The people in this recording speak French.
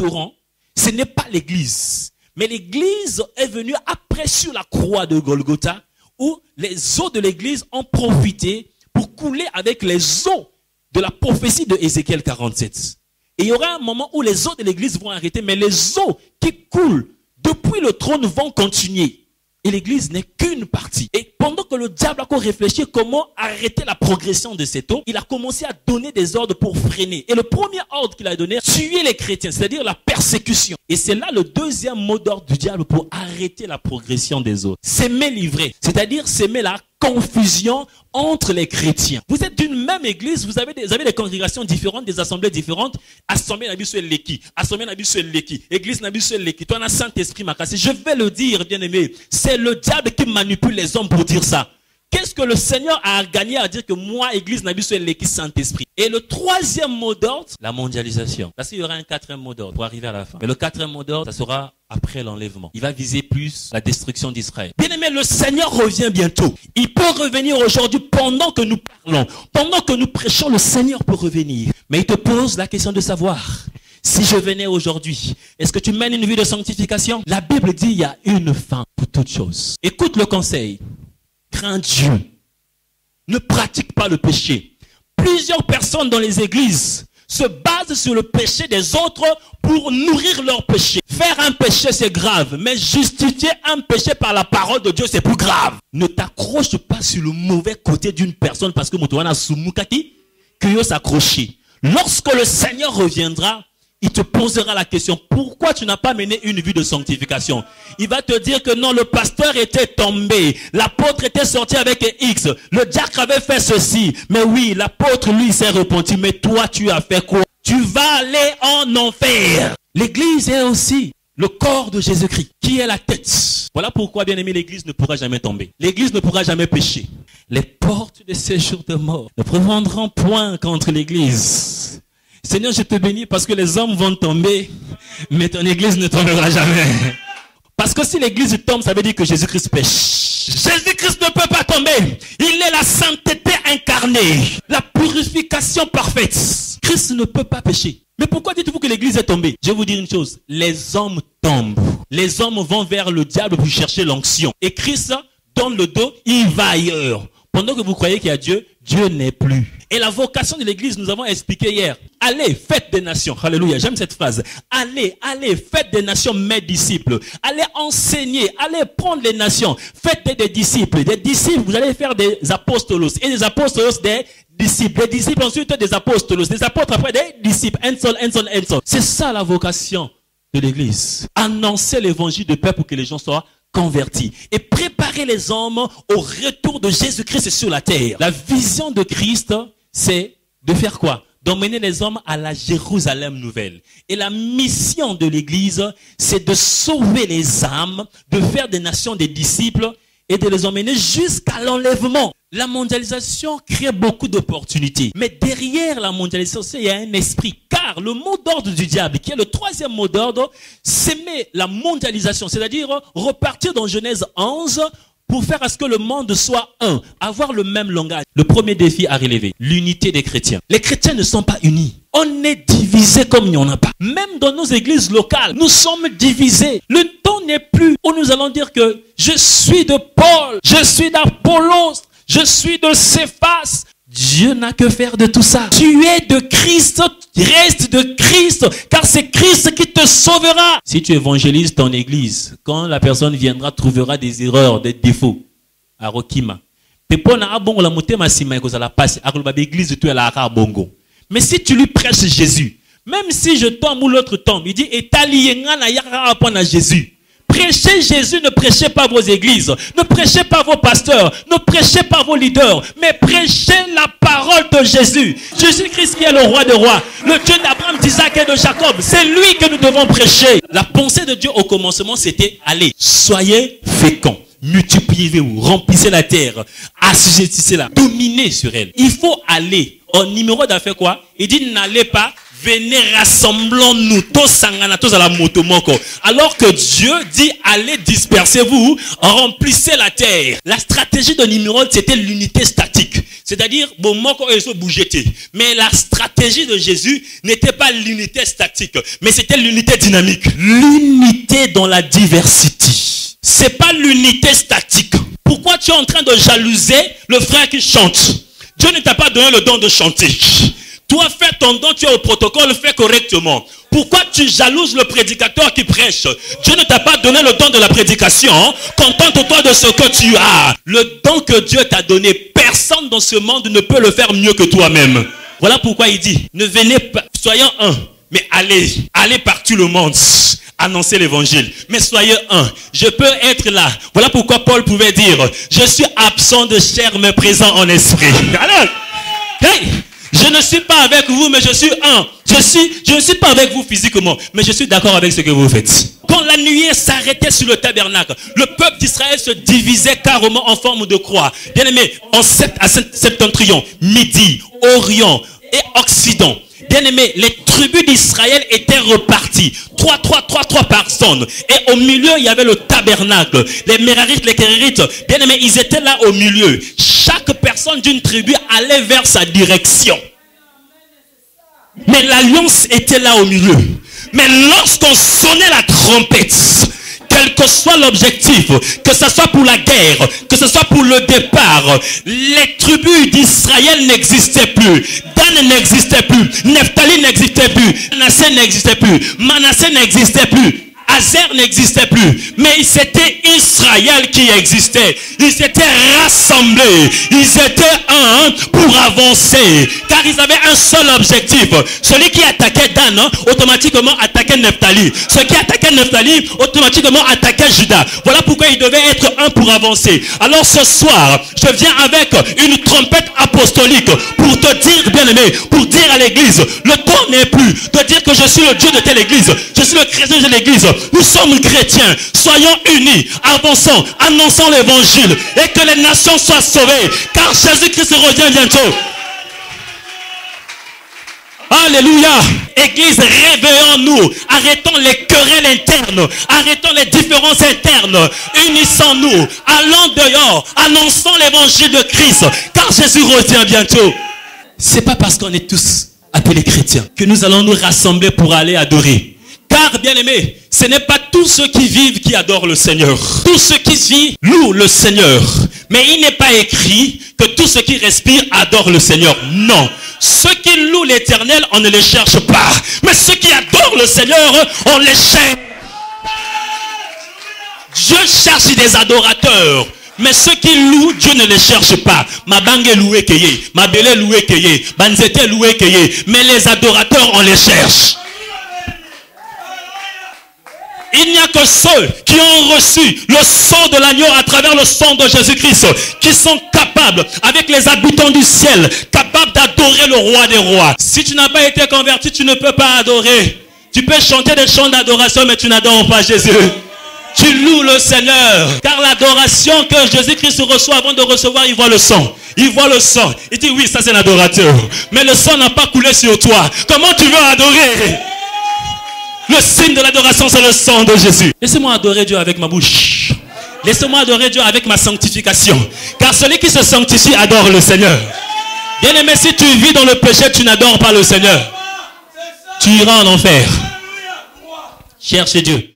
Torrent, ce n'est pas l'église. Mais l'église est venue après sur la croix de Golgotha, où les eaux de l'église ont profité pour couler avec les eaux de la prophétie de Ézéchiel 47. Et il y aura un moment où les eaux de l'église vont arrêter, mais les eaux qui coulent depuis le trône vont continuer. Et l'église n'est qu'une partie. Et pendant que le diable a encore réfléchi comment arrêter la progression de cette eau, il a commencé à donner des ordres pour freiner. Et le premier ordre qu'il a donné, tuer les chrétiens, c'est-à-dire la persécution. Et c'est là le deuxième mot d'ordre du diable pour arrêter la progression des autres. S'aimer l'ivraie, c'est-à-dire s'aimer la confusion entre les chrétiens. Vous êtes d'une même église, vous avez des congrégations différentes, des assemblées différentes. Assemblée Nabi sur l'équipe, assemblée Nabi sur l'équipe, église Nabi sur l'équipe. Toi, on a Saint-Esprit m'a cassé. Je vais le dire, bien aimé. C'est le diable qui manipule les hommes pour dire ça. Qu'est-ce que le Seigneur a gagné à dire que moi, église Nabi sur l'équipe Saint-Esprit? Et le troisième mot d'ordre, la mondialisation. Parce qu'il y aura un quatrième mot d'ordre pour arriver à la fin. Mais le quatrième mot d'ordre, ça sera après l'enlèvement. Il va viser plus la destruction d'Israël. Bien aimé, le Seigneur revient bientôt. Il peut revenir aujourd'hui pendant que nous parlons. Pendant que nous prêchons, le Seigneur peut revenir. Mais il te pose la question de savoir, si je venais aujourd'hui, est-ce que tu mènes une vie de sanctification? La Bible dit il y a une fin pour toute chose. Écoute le conseil. Crains Dieu. Ne pratique pas le péché. Plusieurs personnes dans les églises se basent sur le péché des autres pour nourrir leur péché. Faire un péché, c'est grave. Mais justifier un péché par la parole de Dieu, c'est plus grave. Ne t'accroche pas sur le mauvais côté d'une personne parce que Moutouana Soumukati, que yo s'accrocher. Lorsque le Seigneur reviendra, il te posera la question, pourquoi tu n'as pas mené une vie de sanctification? Il va te dire que non, le pasteur était tombé, l'apôtre était sorti avec un X, le diacre avait fait ceci. Mais oui, l'apôtre, lui, s'est repenti. Mais toi, tu as fait quoi? Tu vas aller en enfer. L'église est aussi le corps de Jésus-Christ, qui est la tête. Voilà pourquoi, bien aimé, l'église ne pourra jamais tomber. L'église ne pourra jamais pécher. Les portes de séjour de mort ne prendront point contre l'église. Seigneur, je te bénis parce que les hommes vont tomber, mais ton église ne tombera jamais. Parce que si l'église tombe, ça veut dire que Jésus-Christ pêche. Jésus-Christ ne peut pas tomber. Il est la sainteté incarnée, la purification parfaite. Christ ne peut pas pécher. Mais pourquoi dites-vous que l'église est tombée? Je vais vous dire une chose. Les hommes tombent. Les hommes vont vers le diable pour chercher l'onction. Et Christ donne le dos, il va ailleurs. Pendant que vous croyez qu'il y a Dieu, Dieu n'est plus. Et la vocation de l'église, nous avons expliqué hier. Allez, faites des nations. Alléluia, j'aime cette phrase. Allez, faites des nations mes disciples. Allez enseigner, allez prendre les nations. Faites des disciples. Des disciples, vous allez faire des apostolos. Et des apostolos, des disciples. Des disciples ensuite des apostolos. Des apôtres après des disciples. Un seul. C'est ça la vocation de l'église. Annoncer l'évangile de paix pour que les gens soient convertis et préparer les hommes au retour de Jésus-Christ sur la terre. La vision de Christ, c'est de faire quoi? D'emmener les hommes à la Jérusalem nouvelle. Et la mission de l'église, c'est de sauver les âmes, de faire des nations des disciples et de les emmener jusqu'à l'enlèvement. La mondialisation crée beaucoup d'opportunités. Mais derrière la mondialisation, il y a un esprit. Car le mot d'ordre du diable, qui est le troisième mot d'ordre, s'aimer la mondialisation. C'est-à-dire repartir dans Genèse 11 pour faire à ce que le monde soit un. Avoir le même langage. Le premier défi à relever, l'unité des chrétiens. Les chrétiens ne sont pas unis. On est divisés comme il n'y en a pas. Même dans nos églises locales, nous sommes divisés. Le temps n'est plus où nous allons dire que je suis de Paul, je suis d'Apollos, je suis de Céphas. Dieu n'a que faire de tout ça. Tu es de Christ, reste de Christ, car c'est Christ qui te sauvera. Si tu évangélises ton église, quand la personne viendra, trouvera des erreurs, des défauts. À Rokima. Mais si tu lui prêches Jésus, même si je tombe ou l'autre tombe, il dit, à Jésus. Prêchez Jésus, ne prêchez pas vos églises, ne prêchez pas vos pasteurs, ne prêchez pas vos leaders, mais prêchez la parole de Jésus. Jésus-Christ qui est le roi des rois, le Dieu d'Abraham, d'Isaac et de Jacob, c'est lui que nous devons prêcher. La pensée de Dieu au commencement, c'était allez, soyez féconds, multipliez-vous, remplissez la terre, assujettissez-la, dominez sur elle. Il faut aller. Au numéro d'affaires quoi? Il dit n'allez pas Venez, rassemblons-nous tous à la motomoko. Alors que Dieu dit, allez, dispersez-vous, remplissez la terre. La stratégie de Nimrod, c'était l'unité statique. C'est-à-dire, bon, moko et bougeait. Mais la stratégie de Jésus n'était pas l'unité statique, mais c'était l'unité dynamique. L'unité dans la diversité. C'est pas l'unité statique. Pourquoi tu es en train de jalouser le frère qui chante? Dieu ne t'a pas donné le don de chanter. Toi, fais ton don, tu es au protocole, fais correctement. Pourquoi tu jalouses le prédicateur qui prêche? Dieu ne t'a pas donné le don de la prédication. Contente-toi de ce que tu as. Le don que Dieu t'a donné, personne dans ce monde ne peut le faire mieux que toi-même. Voilà pourquoi il dit, ne venez pas, soyons un, mais allez partout le monde. Annoncer l'évangile. Mais soyez un. Je peux être là. Voilà pourquoi Paul pouvait dire, je suis absent de chair, mais présent en esprit. Alors, hey! Je ne suis pas avec vous, mais je suis un. Je ne suis pas avec vous physiquement, mais je suis d'accord avec ce que vous faites. Quand la nuée s'arrêtait sur le tabernacle, le peuple d'Israël se divisait carrément en forme de croix. Bien aimé, en septentrion, midi, orient et occident. Bien aimé, les tribus d'Israël étaient reparties. Trois personnes. Et au milieu, il y avait le tabernacle. Les Mérarites, les Kérérites, bien aimé, ils étaient là au milieu. Chaque personne d'une tribu allait vers sa direction. Mais l'alliance était là au milieu. Mais lorsqu'on sonnait la trompette, quel que soit l'objectif, que ce soit pour la guerre, que ce soit pour le départ, les tribus d'Israël n'existaient plus. Dan n'existait plus. Nephtali n'existait plus. Manassé n'existait plus. Manassé n'existait plus. Azer n'existait plus, mais c'était Israël qui existait. Ils s'étaient rassemblés, ils étaient un pour avancer, car ils avaient un seul objectif. Celui qui attaquait Dan, automatiquement attaquait Nephtali. Celui qui attaquait Nephtali, automatiquement attaquait Juda. Voilà pourquoi ils devaient être un pour avancer. Alors ce soir, je viens avec une trompette apostolique pour te dire, bien aimé, pour dire à l'église, le temps n'est plus de dire que je suis le Dieu de telle église, je suis le chrétien de l'église. Nous sommes chrétiens, soyons unis, avançons, annonçons l'évangile et que les nations soient sauvées, car Jésus-Christ revient bientôt. Alléluia. Église, réveillons-nous, arrêtons les querelles internes, arrêtons les différences internes, unissons-nous, allons dehors, annonçons l'évangile de Christ, car Jésus revient bientôt. C'est pas parce qu'on est tous appelés chrétiens que nous allons nous rassembler pour aller adorer. Car, bien aimé, ce n'est pas tous ceux qui vivent qui adorent le Seigneur. Tous ceux qui vivent louent le Seigneur. Mais il n'est pas écrit que tous ceux qui respirent adorent le Seigneur. Non. Ceux qui louent l'Éternel, on ne les cherche pas. Mais ceux qui adorent le Seigneur, on les cherche. Dieu cherche des adorateurs. Mais ceux qui louent, Dieu ne les cherche pas. Ma bangue loué keye, ma belé loué keye, banzete loué keye. Mais les adorateurs, on les cherche. Il n'y a que ceux qui ont reçu le sang de l'agneau à travers le sang de Jésus-Christ qui sont capables, avec les habitants du ciel, capables d'adorer le roi des rois. Si tu n'as pas été converti, tu ne peux pas adorer. Tu peux chanter des chants d'adoration, mais tu n'adores pas Jésus. Tu loues le Seigneur. Car l'adoration que Jésus-Christ reçoit avant de recevoir, il voit le sang. Il voit le sang. Il dit oui, ça c'est l'adorateur. Mais le sang n'a pas coulé sur toi. Comment tu veux adorer? Le signe de l'adoration, c'est le sang de Jésus. Laissez-moi adorer Dieu avec ma bouche. Laissez-moi adorer Dieu avec ma sanctification. Car celui qui se sanctifie adore le Seigneur. Bien aimé, si tu vis dans le péché, tu n'adores pas le Seigneur. Tu iras en enfer. Cherche Dieu.